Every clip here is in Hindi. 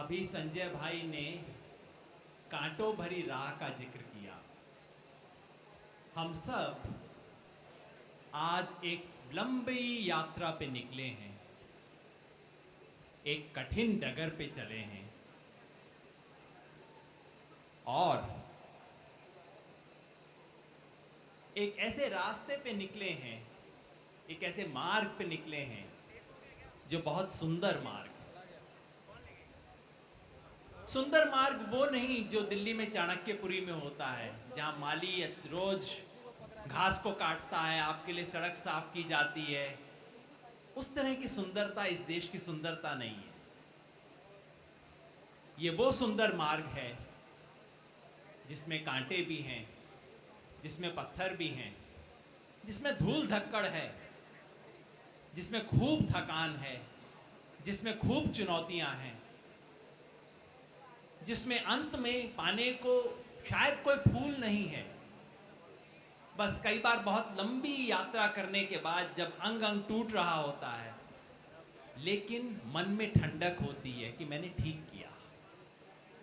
अभी संजय भाई ने कांटों भरी राह का जिक्र किया। हम सब आज एक लंबी यात्रा पे निकले हैं, एक कठिन डगर पे चले हैं और एक ऐसे रास्ते पे निकले हैं, एक ऐसे मार्ग पे निकले हैं जो बहुत सुंदर मार्ग है। सुंदर मार्ग वो नहीं जो दिल्ली में चाणक्यपुरी में होता है, जहां माली रोज घास को काटता है, आपके लिए सड़क साफ की जाती है। उस तरह की सुंदरता इस देश की सुंदरता नहीं है। ये वो सुंदर मार्ग है जिसमें कांटे भी हैं, जिसमें पत्थर भी हैं, जिसमें धूल धक्कड़ है, जिसमें खूब थकान है, जिसमें खूब चुनौतियां हैं, जिसमें अंत में पाने को शायद कोई फूल नहीं है। बस कई बार बहुत लंबी यात्रा करने के बाद जब अंग अंग टूट रहा होता है, लेकिन मन में ठंडक होती है कि मैंने ठीक किया।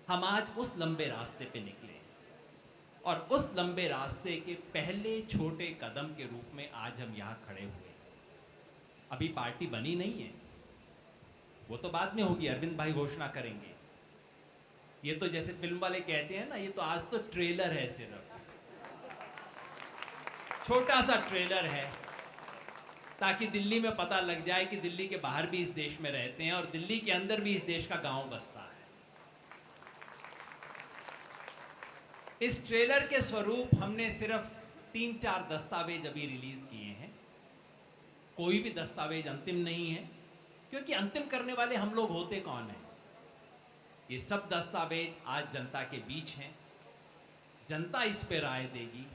हम आज उस लंबे रास्ते पे निकले और उस लंबे रास्ते के पहले छोटे कदम के रूप में आज हम यहाँ खड़े हुए। अभी पार्टी बनी नहीं है, वो तो बाद में होगी, अरविंद भाई घोषणा करेंगे। ये तो जैसे फिल्म वाले कहते हैं ना, ये तो आज तो ट्रेलर है, सिर्फ छोटा सा ट्रेलर है, ताकि दिल्ली में पता लग जाए कि दिल्ली के बाहर भी इस देश में रहते हैं और दिल्ली के अंदर भी इस देश का गांव बसता है। इस ट्रेलर के स्वरूप हमने सिर्फ 3-4 दस्तावेज अभी रिलीज किए हैं। कोई भी दस्तावेज अंतिम नहीं है, क्योंकि अंतिम करने वाले हम लोग होते कौन हैं। ये सब दस्तावेज आज जनता के बीच हैं, जनता इस पे राय देगी।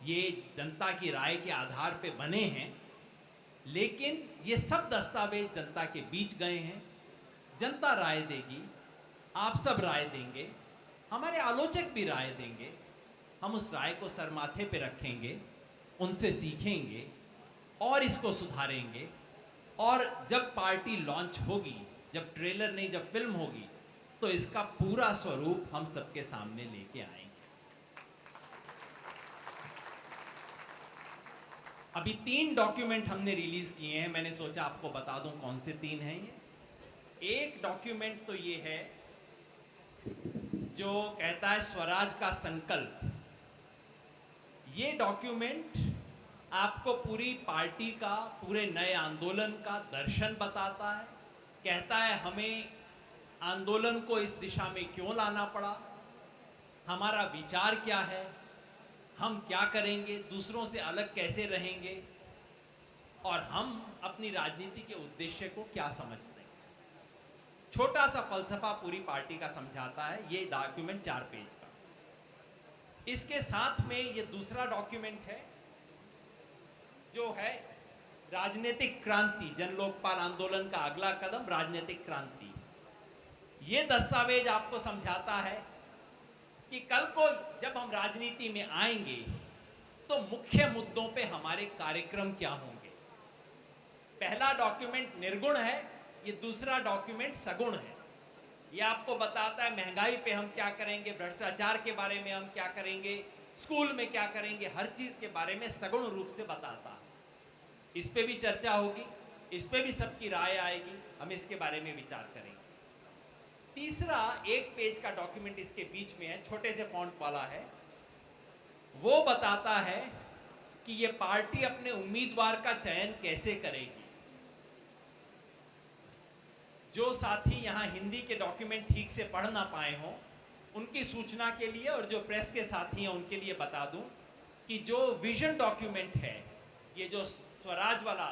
ये जनता की राय के आधार पे बने हैं, लेकिन ये सब दस्तावेज जनता के बीच गए हैं। जनता राय देगी, आप सब राय देंगे, हमारे आलोचक भी राय देंगे। हम उस राय को सर माथे पे रखेंगे, उनसे सीखेंगे और इसको सुधारेंगे। और जब पार्टी लॉन्च होगी, जब ट्रेलर नहीं, जब फिल्म होगी, तो इसका पूरा स्वरूप हम सबके सामने लेके आएंगे। अभी 3 डॉक्यूमेंट हमने रिलीज किए हैं। मैंने सोचा आपको बता दूं कौन से 3 हैं ये। एक डॉक्यूमेंट तो ये है जो कहता है स्वराज का संकल्प। ये डॉक्यूमेंट आपको पूरी पार्टी का, पूरे नए आंदोलन का दर्शन बताता है। कहता है हमें आंदोलन को इस दिशा में क्यों लाना पड़ा, हमारा विचार क्या है, हम क्या करेंगे, दूसरों से अलग कैसे रहेंगे और हम अपनी राजनीति के उद्देश्य को क्या समझते हैं। छोटा सा फलसफा पूरी पार्टी का समझाता है ये डॉक्यूमेंट 4 पेज का। इसके साथ में ये दूसरा डॉक्यूमेंट है जो है राजनीतिक क्रांति, जन लोकपाल आंदोलन का अगला कदम राजनीतिक क्रांति। ये दस्तावेज आपको समझाता है कि कल को जब हम राजनीति में आएंगे तो मुख्य मुद्दों पे हमारे कार्यक्रम क्या होंगे। पहला डॉक्यूमेंट निर्गुण है, ये दूसरा डॉक्यूमेंट सगुण है। ये आपको बताता है महंगाई पे हम क्या करेंगे, भ्रष्टाचार के बारे में हम क्या करेंगे, स्कूल में क्या करेंगे, हर चीज के बारे में सगुण रूप से बताता है। इस पे भी चर्चा होगी, इस पे भी सबकी राय आएगी, हम इसके बारे में विचार करेंगे। तीसरा 1 पेज का डॉक्यूमेंट इसके बीच में है, छोटे से फॉन्ट वाला है। वो बताता है कि ये पार्टी अपने उम्मीदवार का चयन कैसे करेगी। जो साथी यहाँ हिंदी के डॉक्यूमेंट ठीक से पढ़ ना पाए हों, उनकी सूचना के लिए, और जो प्रेस के साथी हैं उनके लिए बता दूं कि जो विजन डॉक्यूमेंट है, ये जो स्वराज वाला,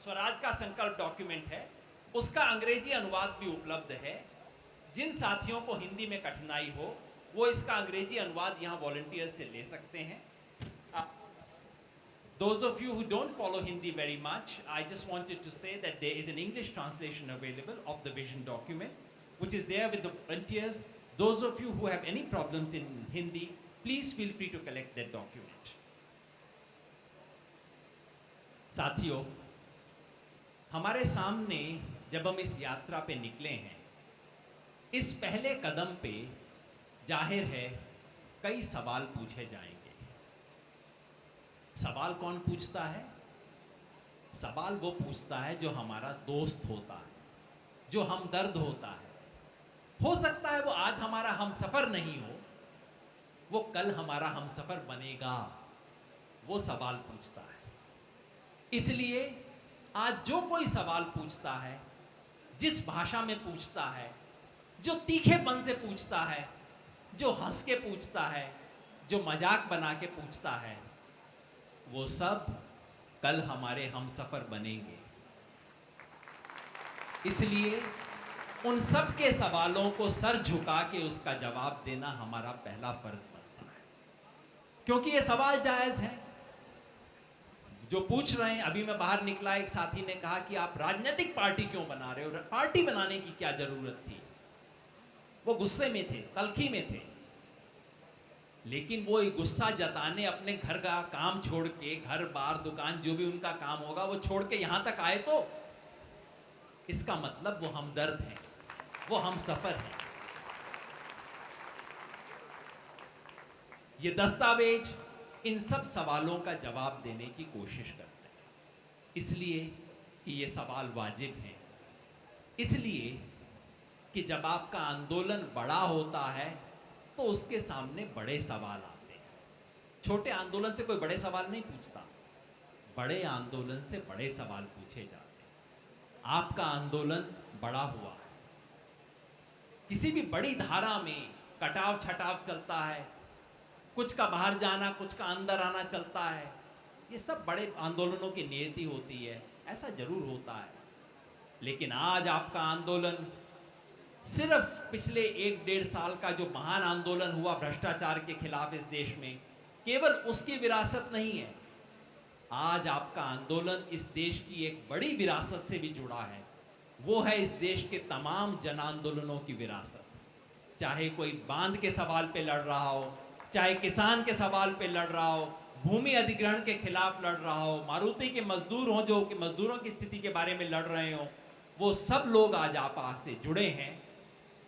स्वराज का संकल्प डॉक्यूमेंट है, उसका अंग्रेजी अनुवाद भी उपलब्ध है। जिन साथियों को हिंदी में कठिनाई हो वो इसका अंग्रेजी अनुवाद यहाँ वॉलंटियर्स से ले सकते हैं। Those of you who don't follow Hindi very much, I just wanted to say that there is an English translation available of the vision document, which is there with the volunteers. Those of you who have any problems in Hindi, please feel free to collect that document. साथियों, हमारे सामने जब हम इस यात्रा पे निकले हैं, इस पहले कदम पे जाहिर है कई सवाल पूछे जाएंगे। सवाल कौन पूछता है? सवाल वो पूछता है जो हमारा दोस्त होता है, जो हमदर्द होता है। हो सकता है वो आज हमारा हमसफर नहीं हो, वो कल हमारा हमसफर बनेगा। वो सवाल पूछता है। इसलिए आज जो कोई सवाल पूछता है, जिस भाषा में पूछता है, जो तीखेपन से पूछता है, जो हंस के पूछता है, जो मजाक बना के पूछता है, वो सब कल हमारे हमसफर बनेंगे। इसलिए उन सब के सवालों को सर झुका के उसका जवाब देना हमारा पहला फर्ज बनता है, क्योंकि ये सवाल जायज है। जो पूछ रहे हैं, अभी मैं बाहर निकला, एक साथी ने कहा कि आप राजनीतिक पार्टी क्यों बना रहे हो? पार्टी बनाने की क्या जरूरत थी? वो गुस्से में थे, तलखी में थे, लेकिन वो गुस्सा जताने अपने घर का काम छोड़ के, घर बार दुकान जो भी उनका काम होगा वो छोड़ के यहां तक आए, तो इसका मतलब वो हमदर्द हैं, वो हमसफर हैं। ये दस्तावेज इन सब सवालों का जवाब देने की कोशिश करते हैं, इसलिए कि ये सवाल वाजिब हैं, इसलिए कि जब आपका आंदोलन बड़ा होता है तो उसके सामने बड़े सवाल आते हैं। छोटे आंदोलन से कोई बड़े सवाल नहीं पूछता, बड़े आंदोलन से बड़े सवाल पूछे जाते हैं। आपका आंदोलन बड़ा हुआ है, किसी भी बड़ी धारा में कटाव छटाव चलता है, कुछ का बाहर जाना, कुछ का अंदर आना चलता है। ये सब बड़े आंदोलनों की नियति होती है, ऐसा जरूर होता है। लेकिन आज आपका आंदोलन सिर्फ पिछले 1-1.5 साल का जो महान आंदोलन हुआ भ्रष्टाचार के खिलाफ इस देश में, केवल उसकी विरासत नहीं है। आज आपका आंदोलन इस देश की एक बड़ी विरासत से भी जुड़ा है। वो है इस देश के तमाम जन आंदोलनों की विरासत। चाहे कोई बांध के सवाल पे लड़ रहा हो, चाहे किसान के सवाल पे लड़ रहा हो, भूमि अधिग्रहण के खिलाफ लड़ रहा हो, मारुति के मजदूर हो जो कि मजदूरों की स्थिति के बारे में लड़ रहे हो, वो सब लोग आज आपस से जुड़े हैं।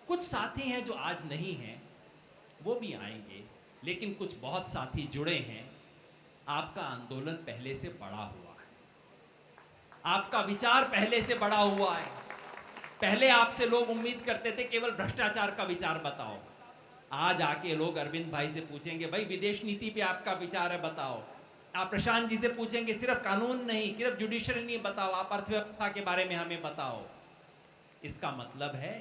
कुछ साथी हैं जो आज नहीं हैं, वो भी आएंगे, लेकिन कुछ बहुत साथी जुड़े हैं। आपका आंदोलन पहले से बड़ा हुआ है, आपका विचार पहले से बड़ा हुआ है। पहले आपसे लोग उम्मीद करते थे केवल भ्रष्टाचार का विचार बताओ, आज आके लोग अरविंद भाई से पूछेंगे भाई विदेश नीति पे आपका विचार है बताओ। आप प्रशांत जी से पूछेंगे सिर्फ कानून नहीं, सिर्फ जुडिशरी नहीं, बताओ आप अर्थव्यवस्था के बारे में हमें बताओ। इसका मतलब है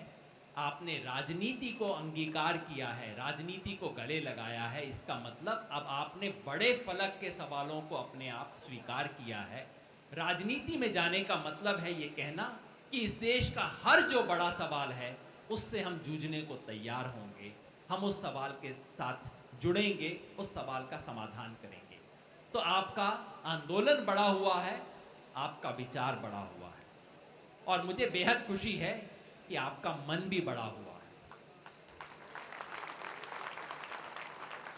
आपने राजनीति को अंगीकार किया है, राजनीति को गले लगाया है। इसका मतलब अब आपने बड़े फलक के सवालों को अपने आप स्वीकार किया है। राजनीति में जाने का मतलब है ये कहना कि इस देश का हर जो बड़ा सवाल है उससे हम जूझने को तैयार होंगे, हम उस सवाल के साथ जुड़ेंगे, उस सवाल का समाधान करेंगे। तो आपका आंदोलन बड़ा हुआ है, आपका विचार बड़ा हुआ है, और मुझे बेहद खुशी है कि आपका मन भी बड़ा हुआ है।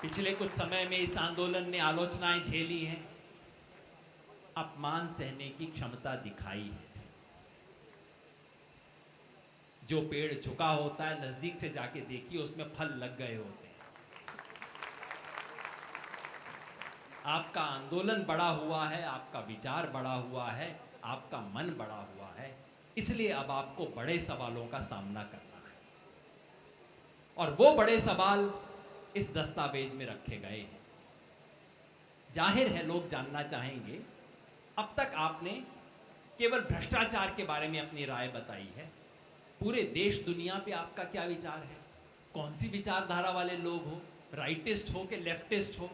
पिछले कुछ समय में इस आंदोलन ने आलोचनाएं झेली हैं, अपमान सहने की क्षमता दिखाई है। जो पेड़ झुका होता है, नजदीक से जाके देखिए उसमें फल लग गए होते हैं। आपका आंदोलन बड़ा हुआ है, आपका विचार बड़ा हुआ है, आपका मन बड़ा हुआ है, इसलिए अब आपको बड़े सवालों का सामना करना है। और वो बड़े सवाल इस दस्तावेज में रखे गए हैं। जाहिर है लोग जानना चाहेंगे, अब तक आपने केवल भ्रष्टाचार के बारे में अपनी राय बताई है, पूरे देश दुनिया पे आपका क्या विचार है? कौन सी विचारधारा वाले लोग हो, राइटिस्ट हो कि लेफ्टिस्ट हो,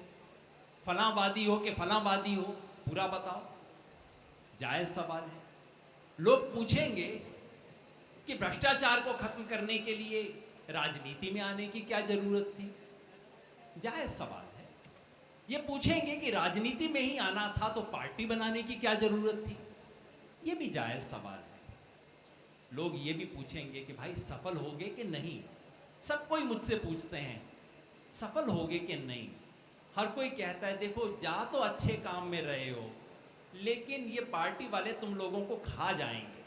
फलांवादी हो कि फलांवादी हो, पूरा बताओ। जायज सवाल है। लोग पूछेंगे कि भ्रष्टाचार को खत्म करने के लिए राजनीति में आने की क्या जरूरत थी? जायज सवाल है। ये पूछेंगे कि राजनीति में ही आना था तो पार्टी बनाने की क्या जरूरत थी? ये भी जायज सवाल है। लोग ये भी पूछेंगे कि भाई सफल होगे कि नहीं? सब कोई मुझसे पूछते हैं सफल होगे कि नहीं। हर कोई कहता है देखो जा तो अच्छे काम में रहे हो, लेकिन ये पार्टी वाले तुम लोगों को खा जाएंगे।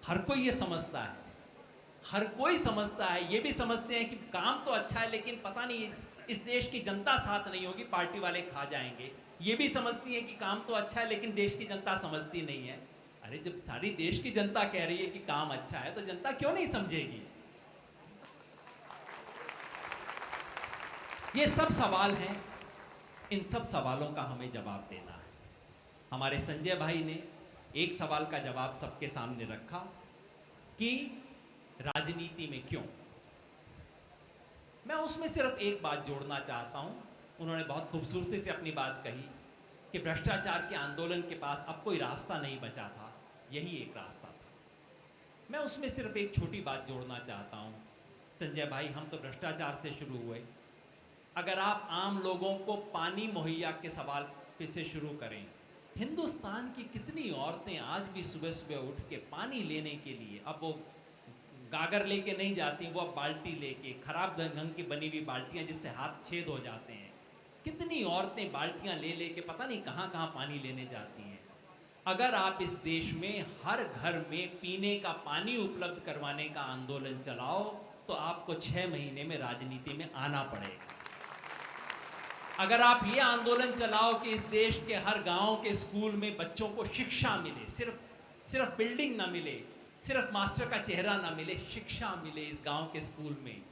हर कोई ये समझता है। हर कोई समझता है, ये भी समझते हैं कि काम तो अच्छा है लेकिन पता नहीं इस देश की जनता साथ नहीं होगी, पार्टी वाले खा जाएंगे। ये भी समझती है कि काम तो अच्छा है लेकिन देश की जनता समझती नहीं है। अरे जब सारी देश की जनता कह रही है कि काम अच्छा है तो जनता क्यों नहीं समझेगी? ये सब सवाल हैं, इन सब सवालों का हमें जवाब देना है। हमारे संजय भाई ने एक सवाल का जवाब सबके सामने रखा कि राजनीति में क्यों। मैं उसमें सिर्फ एक बात जोड़ना चाहता हूं। उन्होंने बहुत खूबसूरती से अपनी बात कही कि भ्रष्टाचार के आंदोलन के पास अब कोई रास्ता नहीं बचा था, यही एक रास्ता था। मैं उसमें सिर्फ एक छोटी बात जोड़ना चाहता हूं। संजय भाई, हम तो भ्रष्टाचार से शुरू हुए। अगर आप आम लोगों को पानी मुहैया के सवाल से शुरू करें, हिंदुस्तान की कितनी औरतें आज भी सुबह सुबह उठ के पानी लेने के लिए, अब वो गागर लेके नहीं जाती, वो अब बाल्टी लेके, खराब ढंग की बनी हुई बाल्टियां जिससे हाथ छेद हो जाते हैं, कितनी औरतें बाल्टियां ले लेके पता नहीं कहां कहां पानी लेने जाती हैं। अगर आप इस देश में हर घर में पीने का पानी उपलब्ध करवाने का आंदोलन चलाओ तो आपको 6 महीने में राजनीति में आना पड़ेगा। अगर आप ये आंदोलन चलाओ कि इस देश के हर गांव के स्कूल में बच्चों को शिक्षा मिले, सिर्फ बिल्डिंग ना मिले, सिर्फ मास्टर का चेहरा ना मिले, शिक्षा मिले इस गांव के स्कूल में,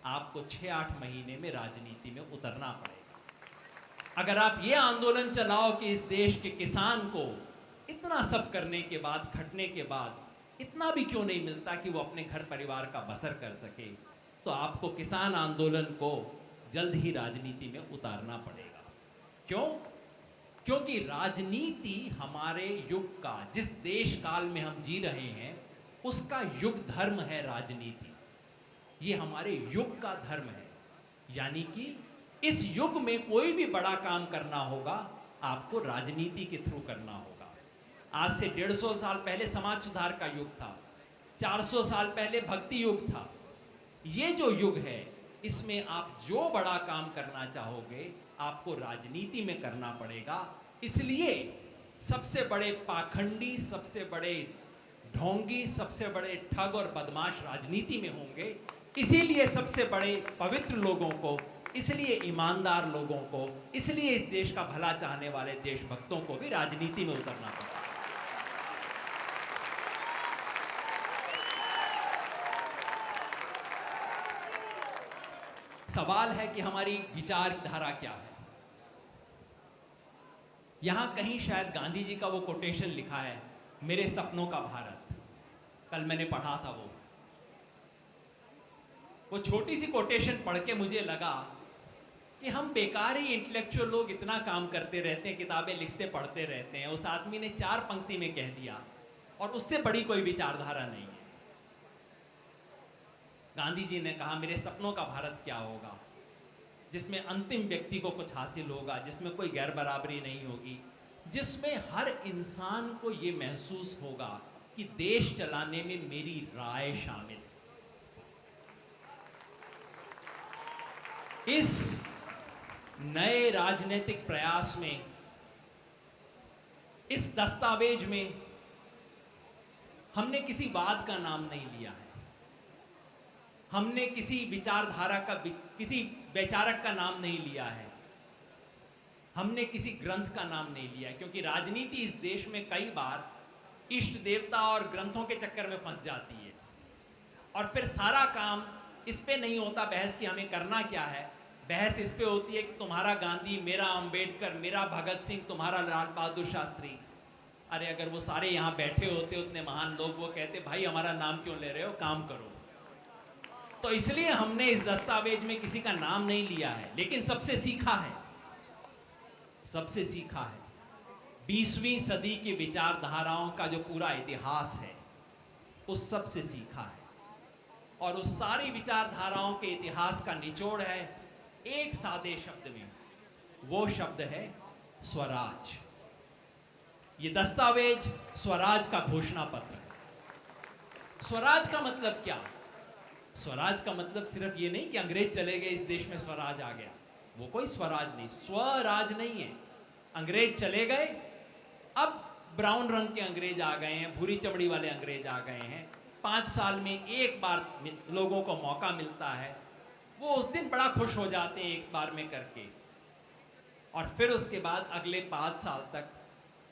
आपको 6-8 महीने में राजनीति में उतरना पड़ेगा। अगर आप ये आंदोलन चलाओ कि इस देश के किसान को इतना सब करने के बाद, खटने के बाद इतना भी क्यों नहीं मिलता कि वो अपने घर परिवार का बसर कर सके, तो आपको किसान आंदोलन को जल्द ही राजनीति में उतारना पड़ेगा। क्यों? क्योंकि राजनीति हमारे युग का, जिस देश काल में हम जी रहे हैं उसका युग धर्म है राजनीति। ये हमारे युग का धर्म है। यानी कि इस युग में कोई भी बड़ा काम करना होगा आपको राजनीति के थ्रू करना होगा। आज से 150 साल पहले समाज सुधार का युग था, 400 साल पहले भक्ति युग था। ये जो युग है इसमें आप जो बड़ा काम करना चाहोगे आपको राजनीति में करना पड़ेगा। इसलिए सबसे बड़े पाखंडी, सबसे बड़े ढोंगी, सबसे बड़े ठग और बदमाश राजनीति में होंगे। इसीलिए सबसे बड़े पवित्र लोगों को, इसलिए ईमानदार लोगों को, इसलिए इस देश का भला चाहने वाले देशभक्तों को भी राजनीति में उतरना पड़ेगा। सवाल है कि हमारी विचारधारा क्या है। यहां कहीं शायद गांधी जी का वो कोटेशन लिखा है, मेरे सपनों का भारत। कल मैंने पढ़ा था वो छोटी सी कोटेशन पढ़ के मुझे लगा कि हम बेकार ही इंटेलेक्चुअल लोग इतना काम करते रहते हैं, किताबें लिखते पढ़ते रहते हैं। उस आदमी ने 4 पंक्ति में कह दिया और उससे बड़ी कोई विचारधारा नहीं है। गांधी जी ने कहा मेरे सपनों का भारत क्या होगा, जिसमें अंतिम व्यक्ति को कुछ हासिल होगा, जिसमें कोई गैर बराबरी नहीं होगी, जिसमें हर इंसान को ये महसूस होगा कि देश चलाने में मेरी राय शामिल है। इस नए राजनीतिक प्रयास में, इस दस्तावेज में हमने किसी वाद का नाम नहीं लिया है, हमने किसी विचारधारा का, किसी वैचारक का नाम नहीं लिया है, हमने किसी ग्रंथ का नाम नहीं लिया है। क्योंकि राजनीति इस देश में कई बार इष्ट देवता और ग्रंथों के चक्कर में फंस जाती है और फिर सारा काम इस पे नहीं होता बहस कि हमें करना क्या है। बहस इस पे होती है कि तुम्हारा गांधी, मेरा अंबेडकर, मेरा भगत सिंह, तुम्हारा लाल बहादुर शास्त्री। अरे अगर वो सारे यहाँ बैठे होते उतने महान लोग, वो कहते भाई हमारा नाम क्यों ले रहे हो, काम करो। तो इसलिए हमने इस दस्तावेज में किसी का नाम नहीं लिया है, लेकिन सबसे सीखा है, सबसे सीखा है। 20वीं सदी की विचारधाराओं का जो पूरा इतिहास है उस सब से सीखा है। और उस सारी विचारधाराओं के इतिहास का निचोड़ है एक सादे शब्द में, वो शब्द है स्वराज। ये दस्तावेज स्वराज का घोषणा पत्र है। स्वराज का मतलब क्या? स्वराज का मतलब सिर्फ ये नहीं कि अंग्रेज चले गए इस देश में स्वराज आ गया, वो कोई स्वराज नहीं, स्वराज नहीं है। अंग्रेज चले गए, अब ब्राउन रंग के अंग्रेज आ गए हैं, भूरी चमड़ी वाले अंग्रेज आ गए हैं, 5 साल में एक बार लोगों को मौका मिलता है, वो उस दिन बड़ा खुश हो जाते हैं एक बार में करके, और फिर उसके बाद अगले 5 साल तक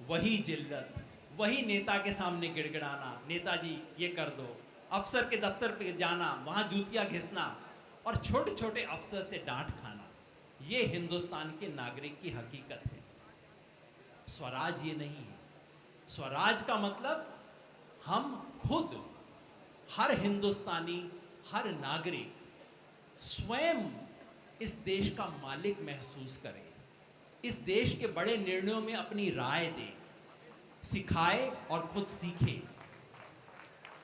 वही जिल्लत, वही नेता के सामने गिड़गिड़ाना, नेताजी ये कर दो, अफसर के दफ्तर पे जाना, वहाँ जूतियाँ घिसना और छोटे छोटे अफसर से डांट खाना। ये हिंदुस्तान के नागरिक की हकीकत है। स्वराज ये नहीं है। स्वराज का मतलब हम खुद, हर हिंदुस्तानी, हर नागरिक स्वयं इस देश का मालिक महसूस करे, इस देश के बड़े निर्णयों में अपनी राय दे, सिखाए और खुद सीखे।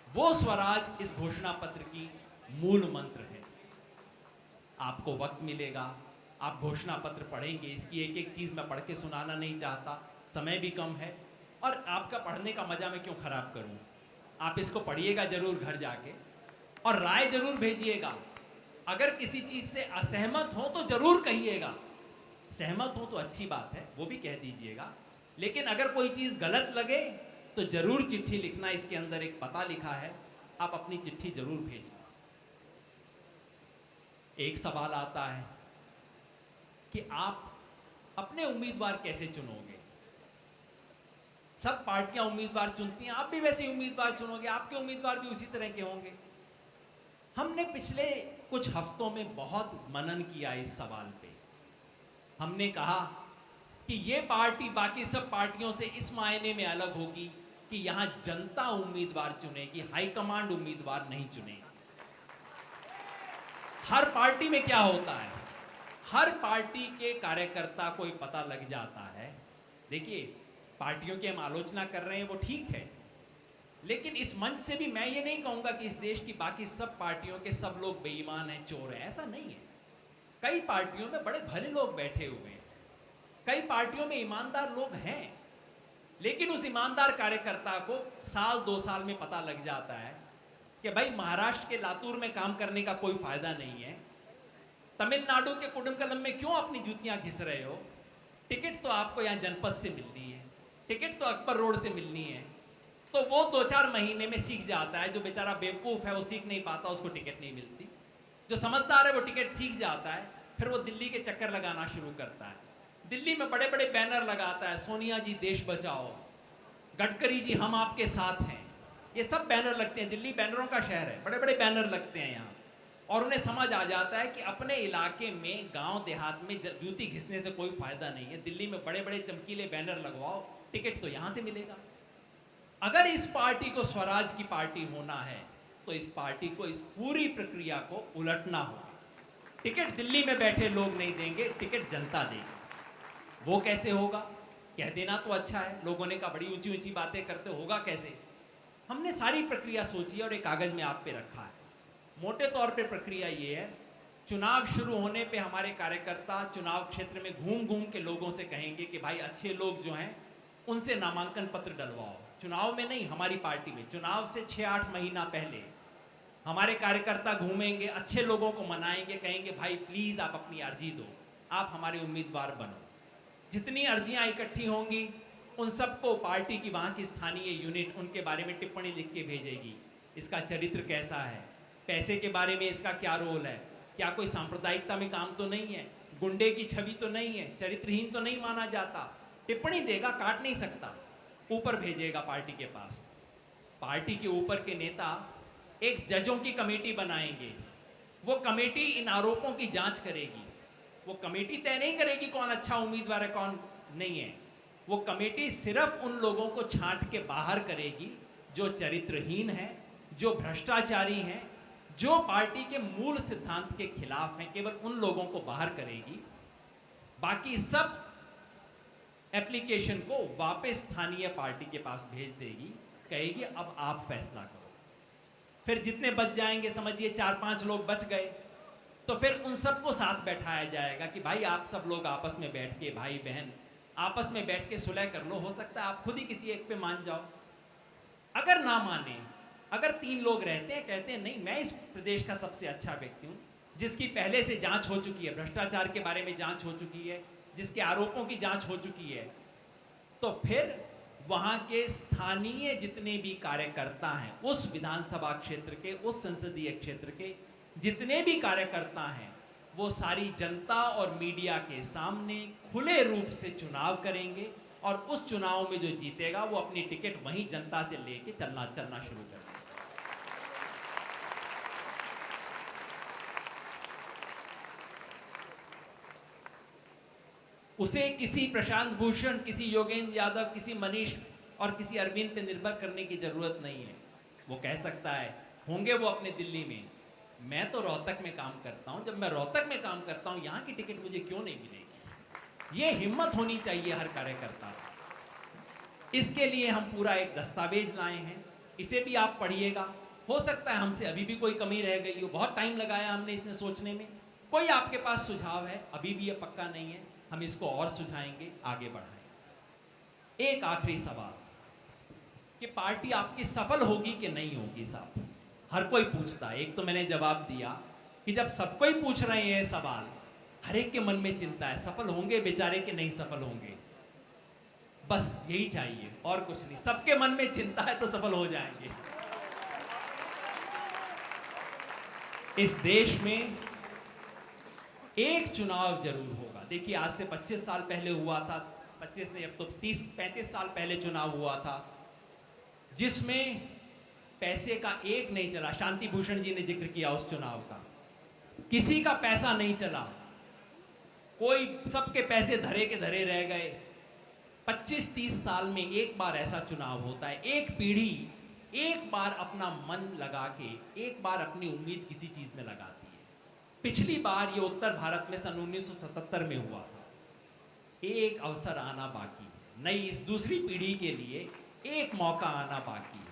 वो स्वराज इस घोषणा पत्र की मूल मंत्र है। आपको वक्त मिलेगा, आप घोषणा पत्र पढ़ेंगे, इसकी एक एक चीज मैं पढ़ के सुनाना नहीं चाहता, समय भी कम है और आपका पढ़ने का मजा मैं क्यों खराब करूं। आप इसको पढ़िएगा जरूर घर जाके और राय जरूर भेजिएगा। अगर किसी चीज से असहमत हो तो जरूर कहिएगा, सहमत हो तो अच्छी बात है, वो भी कह दीजिएगा, लेकिन अगर कोई चीज गलत लगे तो जरूर चिट्ठी लिखना। इसके अंदर एक पता लिखा है, आप अपनी चिट्ठी जरूर भेजिए। एक सवाल आता है कि आप अपने उम्मीदवार कैसे चुनोगे। सब पार्टियां उम्मीदवार चुनती हैं, आप भी वैसे ही उम्मीदवार चुनोगे, आपके उम्मीदवार भी उसी तरह के होंगे। हमने पिछले कुछ हफ्तों में बहुत मनन किया इस सवाल पे। हमने कहा कि ये पार्टी बाकी सब पार्टियों से इस मायने में अलग होगी कि यहां जनता उम्मीदवार चुनेगी, हाईकमांड उम्मीदवार नहीं चुनेगी। हर पार्टी में क्या होता है, हर पार्टी के कार्यकर्ता को पता लग जाता है। देखिए, पार्टियों की हम आलोचना कर रहे हैं वो ठीक है, लेकिन इस मंच से भी मैं ये नहीं कहूंगा कि इस देश की बाकी सब पार्टियों के सब लोग बेईमान हैं, चोर हैं, ऐसा नहीं है। कई पार्टियों में बड़े भले लोग बैठे हुए हैं, कई पार्टियों में ईमानदार लोग हैं, लेकिन उस ईमानदार कार्यकर्ता को साल 2 साल में पता लग जाता है कि भाई महाराष्ट्र के लातूर में काम करने का कोई फायदा नहीं है, तमिलनाडु के कुडमकलम में क्यों अपनी जूतियां घिस रहे हो, टिकट तो आपको यहाँ जनपद से मिलनी है, टिकट तो अकबर रोड से मिलनी है। तो वो 2-4 महीने में सीख जाता है। जो बेचारा बेवकूफ है वो सीख नहीं पाता, उसको टिकट नहीं मिलती। जो समझदार है वो टिकट सीख जाता है, फिर वो दिल्ली के चक्कर लगाना शुरू करता है। दिल्ली में बड़े बड़े बैनर लगाता है, सोनिया जी देश बचाओ, गडकरी जी हम आपके साथ हैं, ये सब बैनर लगते हैं। दिल्ली बैनरों का शहर है, बड़े बड़े बैनर लगते हैं यहाँ। और उन्हें समझ आ जाता है कि अपने इलाके में, गांव देहात में जूती घिसने से कोई फायदा नहीं है, दिल्ली में बड़े बड़े चमकीले बैनर लगवाओ, टिकट तो यहाँ से मिलेगा। अगर इस पार्टी को स्वराज की पार्टी होना है तो इस पार्टी को इस पूरी प्रक्रिया को उलटना होगा। टिकट दिल्ली में बैठे लोग नहीं देंगे, टिकट जनता देगी। वो कैसे होगा? कह देना तो अच्छा है, लोगों ने कहा बड़ी ऊंची ऊंची बातें करते, होगा कैसे? हमने सारी प्रक्रिया सोची और एक कागज में आप पे रखा है। मोटे तौर पे प्रक्रिया ये है, चुनाव शुरू होने पे हमारे कार्यकर्ता चुनाव क्षेत्र में घूम घूम के लोगों से कहेंगे कि भाई अच्छे लोग जो हैं उनसे नामांकन पत्र डलवाओ। चुनाव में नहीं, हमारी पार्टी में चुनाव से 6-8 महीना पहले हमारे कार्यकर्ता घूमेंगे, अच्छे लोगों को मनाएंगे, कहेंगे भाई प्लीज आप अपनी अर्जी दो, आप हमारे उम्मीदवार बनो। जितनी अर्जियां इकट्ठी होंगी उन सबको पार्टी की वहां की स्थानीय यूनिट उनके बारे में टिप्पणी लिख के भेजेगी। इसका चरित्र कैसा है, पैसे के बारे में इसका क्या रोल है, क्या कोई सांप्रदायिकता में काम तो नहीं है, गुंडे की छवि तो नहीं है, चरित्रहीन तो नहीं माना जाता। टिप्पणी देगा, काट नहीं सकता, ऊपर भेजेगा पार्टी के पास। पार्टी के ऊपर के नेता एक जजों की कमेटी बनाएंगे, वो कमेटी इन आरोपों की जांच करेगी। वो कमेटी तय नहीं करेगी कौन अच्छा उम्मीदवार है कौन नहीं है, वो कमेटी सिर्फ उन लोगों को छांट के बाहर करेगी जो चरित्रहीन है, जो भ्रष्टाचारी हैं, जो पार्टी के मूल सिद्धांत के खिलाफ हैं, केवल उन लोगों को बाहर करेगी। बाकी सब एप्लीकेशन को वापस स्थानीय पार्टी के पास भेज देगी, कहेगी अब आप फैसला करो। फिर जितने बच जाएंगे, समझिए 4-5 लोग बच गए, तो फिर उन सबको साथ बैठाया जाएगा कि भाई आप सब लोग आपस में बैठ के, भाई बहन आपस में बैठ के सुलह कर लो, हो सकता है आप खुद ही किसी एक पे मान जाओ। अगर ना माने, अगर 3 लोग रहते हैं, कहते हैं नहीं मैं इस प्रदेश का सबसे अच्छा व्यक्ति हूं, जिसकी पहले से जांच हो चुकी है, भ्रष्टाचार के बारे में जांच हो चुकी है, जिसके आरोपों की जांच हो चुकी है, तो फिर वहां के स्थानीय जितने भी कार्यकर्ता हैं, उस विधानसभा क्षेत्र के, उस संसदीय क्षेत्र के जितने भी कार्यकर्ता हैं, वो सारी जनता और मीडिया के सामने खुले रूप से चुनाव करेंगे और उस चुनाव में जो जीतेगा वो अपनी टिकट वहीं जनता से लेके चलना शुरू कर देगा। उसे किसी प्रशांत भूषण, किसी योगेंद्र यादव, किसी मनीष और किसी अरविंद पे निर्भर करने की जरूरत नहीं है। वो कह सकता है, होंगे वो अपने दिल्ली में, मैं तो रोहतक में काम करता हूं, जब मैं रोहतक में काम करता हूं यहां की टिकट मुझे क्यों नहीं मिलेगी। ये हिम्मत होनी चाहिए हर कार्यकर्ता। इसके लिए हम पूरा एक दस्तावेज लाए हैं, इसे भी आप पढ़िएगा। हो सकता है हमसे अभी भी कोई कमी रह गई हो, बहुत टाइम लगाया हमने इसने सोचने में। कोई आपके पास सुझाव है, अभी भी ये पक्का नहीं है, हम इसको और सुझाएंगे, आगे बढ़ाएंगे। एक आखिरी सवाल कि पार्टी आपकी सफल होगी कि नहीं होगी साहब, हर कोई पूछता है। एक तो मैंने जवाब दिया कि जब सब कोई पूछ रहे हैं सवाल, हर एक के मन में चिंता है, सफल होंगे बेचारे कि नहीं सफल होंगे। बस यही चाहिए और कुछ नहीं, सबके मन में चिंता है तो सफल हो जाएंगे। इस देश में एक चुनाव जरूर होगा। देखिए आज से 25 साल पहले हुआ था, 25 नहीं अब तो 30-35 साल पहले चुनाव हुआ था, जिसमें पैसे का एक नहीं चला। शांति भूषण जी ने जिक्र किया उस चुनाव का, किसी का पैसा नहीं चला, कोई, सबके पैसे धरे के धरे रह गए। 25-30 साल में एक बार ऐसा चुनाव होता है, एक पीढ़ी एक बार अपना मन लगा के, एक बार अपनी उम्मीद किसी चीज में लगाती है। पिछली बार ये उत्तर भारत में सन 1977 में हुआ था। एक अवसर आना बाकी है, नई इस दूसरी पीढ़ी के लिए एक मौका आना बाकी है।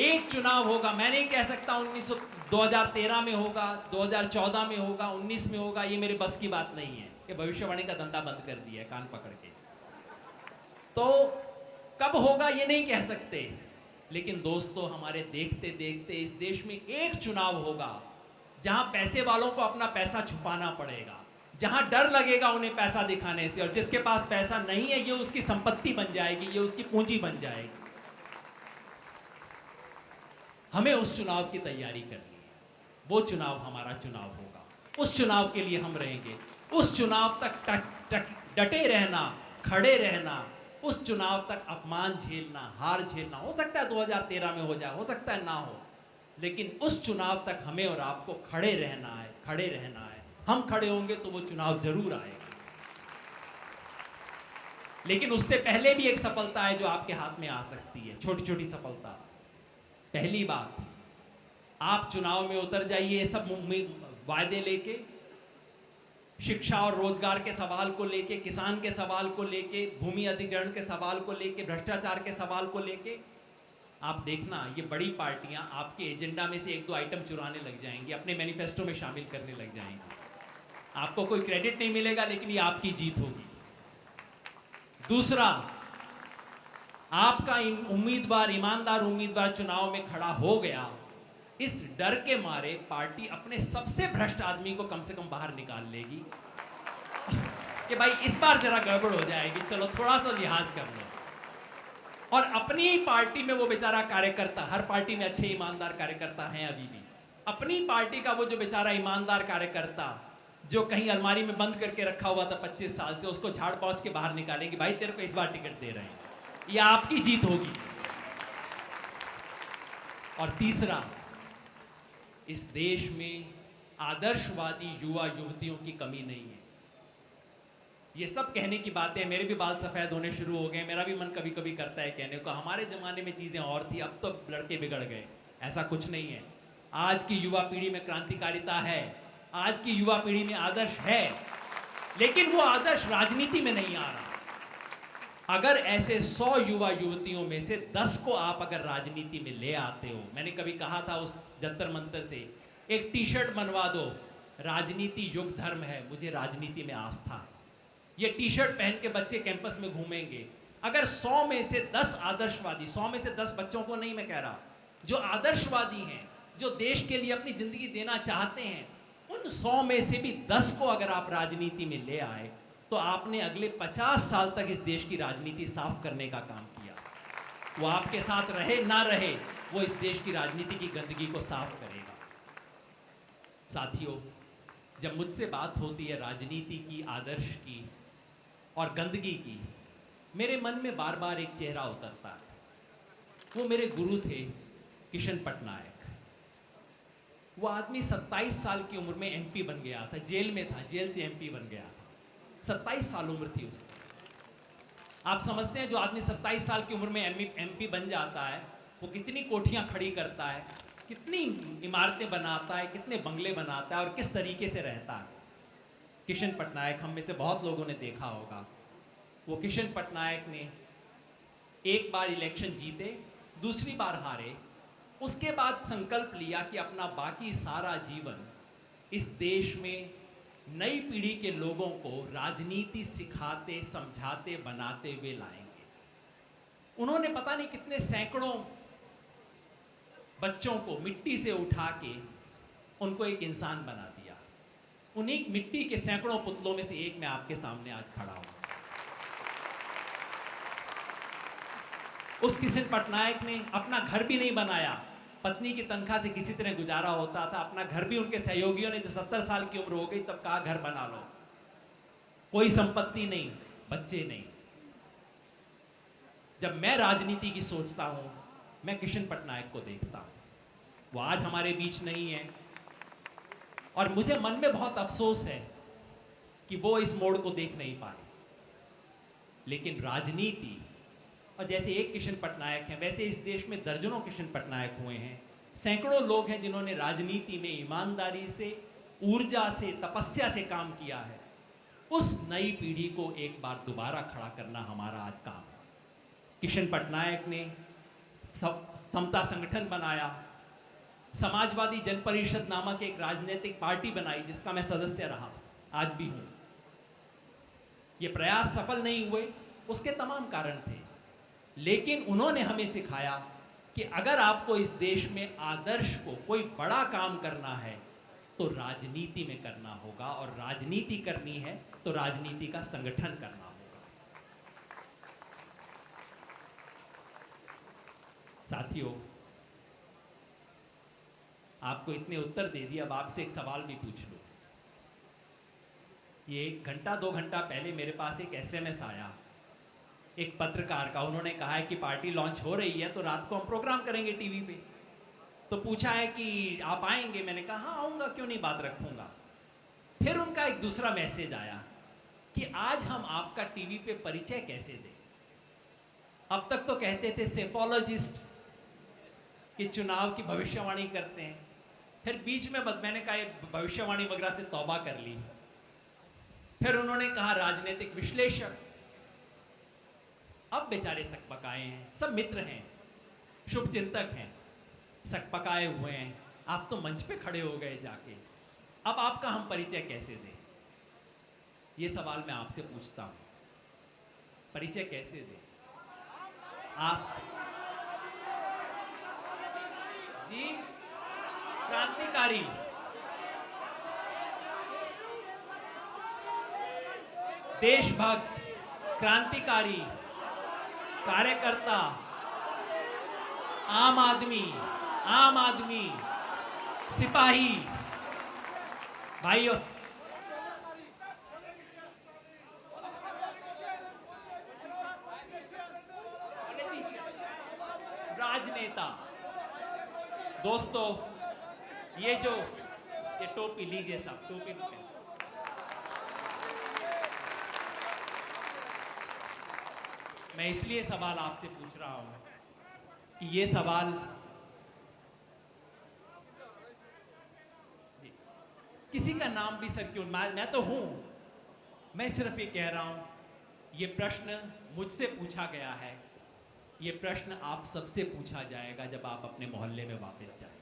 एक चुनाव होगा, मैं नहीं कह सकता 2013 में होगा, 2014 में होगा, 19 में होगा, ये मेरे बस की बात नहीं है। ये भविष्यवाणी का धंधा बंद कर दिया है कान पकड़ के। तो कब होगा ये नहीं कह सकते, लेकिन दोस्तों हमारे देखते देखते इस देश में एक चुनाव होगा जहां पैसे वालों को अपना पैसा छुपाना पड़ेगा, जहां डर लगेगा उन्हें पैसा दिखाने से, और जिसके पास पैसा नहीं है ये उसकी संपत्ति बन जाएगी, ये उसकी पूंजी बन जाएगी। हमें उस चुनाव की तैयारी करनी है, वो चुनाव हमारा चुनाव होगा, उस चुनाव के लिए हम रहेंगे। उस चुनाव तक डटे रहना, खड़े रहना, उस चुनाव तक अपमान झेलना, हार झेलना, हो सकता है 2013 में हो जाए, हो सकता है ना हो, लेकिन उस चुनाव तक हमें और आपको खड़े रहना है, खड़े रहना है। हम खड़े होंगे तो वो चुनाव जरूर आएगा। लेकिन उससे पहले भी एक सफलता है जो आपके हाथ में आ सकती है, छोटी छोटी सफलता। पहली बात, आप चुनाव में उतर जाइए सब वायदे लेके, शिक्षा और रोजगार के सवाल को लेके, किसान के सवाल को लेके, भूमि अधिग्रहण के सवाल को लेके, भ्रष्टाचार के सवाल को लेके। आप देखना ये बड़ी पार्टियां आपके एजेंडा में से एक दो आइटम चुराने लग जाएंगी, अपने मैनिफेस्टो में शामिल करने लग जाएंगी। आपको कोई क्रेडिट नहीं मिलेगा, लेकिन ये आपकी जीत होगी। दूसरा, आपका उम्मीदवार, ईमानदार उम्मीदवार चुनाव में खड़ा हो गया, इस डर के मारे पार्टी अपने सबसे भ्रष्ट आदमी को कम से कम बाहर निकाल लेगी कि भाई इस बार जरा गड़बड़ हो जाएगी, चलो थोड़ा सा लिहाज कर लो। और अपनी ही पार्टी में वो बेचारा कार्यकर्ता, हर पार्टी में अच्छे ईमानदार कार्यकर्ता हैं अभी भी, अपनी पार्टी का वो जो बेचारा ईमानदार कार्यकर्ता जो कहीं अलमारी में बंद करके रखा हुआ था 25 साल से, उसको झाड़ पहुंच के बाहर निकालेगी, भाई तेरे को इस बार टिकट दे रहे हैं, ये आपकी जीत होगी। और तीसरा, इस देश में आदर्शवादी युवा युवतियों की कमी नहीं है। ये सब कहने की बातें, मेरे भी बाल सफेद होने शुरू हो गए, मेरा भी मन कभी कभी करता है कहने को हमारे जमाने में चीजें और थी, अब तो लड़के बिगड़ गए। ऐसा कुछ नहीं है। आज की युवा पीढ़ी में क्रांतिकारिता है, आज की युवा पीढ़ी में आदर्श है, लेकिन वो आदर्श राजनीति में नहीं आ रहा। अगर ऐसे 100 युवा युवतियों में से 10 को आप अगर राजनीति में ले आते हो, मैंने कभी कहा था उस जंतर मंतर से, एक टी शर्ट बनवा दो, राजनीति युग धर्म है, मुझे राजनीति में आस्था है। ये टी शर्ट पहन के बच्चे कैंपस में घूमेंगे। अगर 100 में से 10 आदर्शवादी, 100 में से 10 बच्चों को नहीं मैं कह रहा, जो आदर्शवादी हैं, जो देश के लिए अपनी जिंदगी देना चाहते हैं, उन 100 में से भी 10 को अगर आप राजनीति में ले आए तो आपने अगले 50 साल तक इस देश की राजनीति साफ करने का काम किया। वो आपके साथ रहे ना रहे, वो इस देश की राजनीति की गंदगी को साफ करेगा। साथियों, जब मुझसे बात होती है राजनीति की, आदर्श की और गंदगी की, मेरे मन में बार बार एक चेहरा उतरता है। वो मेरे गुरु थे, किशन पटनायक। वो आदमी 27 साल की उम्र में एमपी बन गया था, जेल में था, जेल से एमपी बन गया था। 27 साल उम्र थी उसकी। आप समझते हैं जो आदमी 27 साल की उम्र में एमपी बन जाता है, वो कितनी कोठियां खड़ी करता है, कितनी इमारतें बनाता है, कितने बंगले बनाता है और किस तरीके से रहता है। किशन पटनायक हम में से बहुत लोगों ने देखा होगा। वो किशन पटनायक ने एक बार इलेक्शन जीते, दूसरी बार हारे, उसके बाद संकल्प लिया कि अपना बाकी सारा जीवन इस देश में नई पीढ़ी के लोगों को राजनीति सिखाते, समझाते, बनाते हुए लाएंगे। उन्होंने पता नहीं कितने सैकड़ों बच्चों को मिट्टी से उठा के उनको एक इंसान बना दिया। उन्हीं मिट्टी के सैकड़ों पुतलों में से एक मैं आपके सामने आज खड़ा हूं। उस किशन पटनायक ने अपना घर भी नहीं बनाया, पत्नी की तनख्वाह से किसी तरह गुजारा होता था। अपना घर भी उनके सहयोगियों ने, जो 70 साल की उम्र हो गई तब कहा घर बना लो। कोई संपत्ति नहीं, बच्चे नहीं। जब मैं राजनीति की सोचता हूं, मैं किशन पटनायक को देखता हूं। वो आज हमारे बीच नहीं है और मुझे मन में बहुत अफसोस है कि वो इस मोड़ को देख नहीं पाए। लेकिन राजनीति, और जैसे एक किशन पटनायक हैं, वैसे इस देश में दर्जनों किशन पटनायक हुए हैं। सैकड़ों लोग हैं जिन्होंने राजनीति में ईमानदारी से, ऊर्जा से, तपस्या से काम किया है। उस नई पीढ़ी को एक बार दोबारा खड़ा करना हमारा आज काम है। किशन पटनायक ने समता संगठन बनाया, समाजवादी जन परिषद नामक एक राजनीतिक पार्टी बनाई जिसका मैं सदस्य रहा, आज भी हूं। ये प्रयास सफल नहीं हुए, उसके तमाम कारण थे, लेकिन उन्होंने हमें सिखाया कि अगर आपको इस देश में आदर्श को, कोई बड़ा काम करना है तो राजनीति में करना होगा, और राजनीति करनी है तो राजनीति का संगठन करना होगा। साथियों, आपको इतने उत्तर दे दिए, अब आपसे एक सवाल भी पूछ लूं। ये 1 घंटा 2 घंटा पहले मेरे पास एक एसएमएस आया एक पत्रकार का। उन्होंने कहा है कि पार्टी लॉन्च हो रही है तो रात को हम प्रोग्राम करेंगे टीवी पे, तो पूछा है कि आप आएंगे। मैंने कहा हाँ आऊंगा, क्यों नहीं, बात रखूंगा। फिर उनका एक दूसरा मैसेज आया कि आज हम आपका टीवी पे परिचय कैसे दें। अब तक तो कहते थे सेफोलॉजिस्ट कि चुनाव की भविष्यवाणी करते हैं, फिर बीच में मैंने कहा भविष्यवाणी वगैरह से तौबा कर ली। फिर उन्होंने कहा राजनीतिक विश्लेषक। अब बेचारे सकपकाए हैं, सब मित्र हैं, शुभचिंतक हैं, सकपकाए हुए हैं। आप तो मंच पे खड़े हो गए जाके, अब आपका हम परिचय कैसे दें? ये सवाल मैं आपसे पूछता हूं, परिचय कैसे दें? आप जी, क्रांतिकारी, देशभक्त, क्रांतिकारी, कार्यकर्ता, आम आदमी, सिपाही, भाइयों, राजनेता। दोस्तों, ये टोपी लीजिए, सब टोपी पहन। मैं इसलिए सवाल आपसे पूछ रहा हूं कि ये सवाल किसी का नाम भी सर क्यों, मैं तो हूं, मैं सिर्फ ये कह रहा हूं, ये प्रश्न मुझसे पूछा गया है, ये प्रश्न आप सबसे पूछा जाएगा जब आप अपने मोहल्ले में वापस जाएं।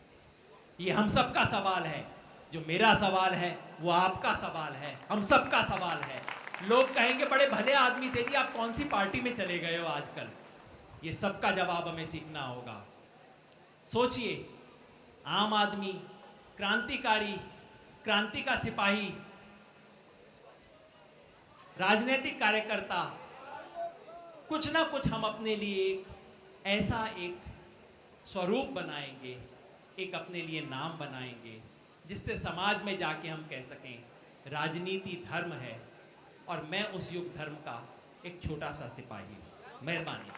ये हम सबका सवाल है, जो मेरा सवाल है वो आपका सवाल है, हम सबका सवाल है। लोग कहेंगे बड़े भले आदमी थे जी, आप कौन सी पार्टी में चले गए हो आजकल? ये सबका जवाब हमें सीखना होगा। सोचिए, आम आदमी, क्रांतिकारी, क्रांति का सिपाही, राजनीतिक कार्यकर्ता, कुछ ना कुछ हम अपने लिए ऐसा एक स्वरूप बनाएंगे, एक अपने लिए नाम बनाएंगे, जिससे समाज में जाके हम कह सकें राजनीति धर्म है और मैं उस युग धर्म का एक छोटा सा सिपाही हूँ। मेहरबानी।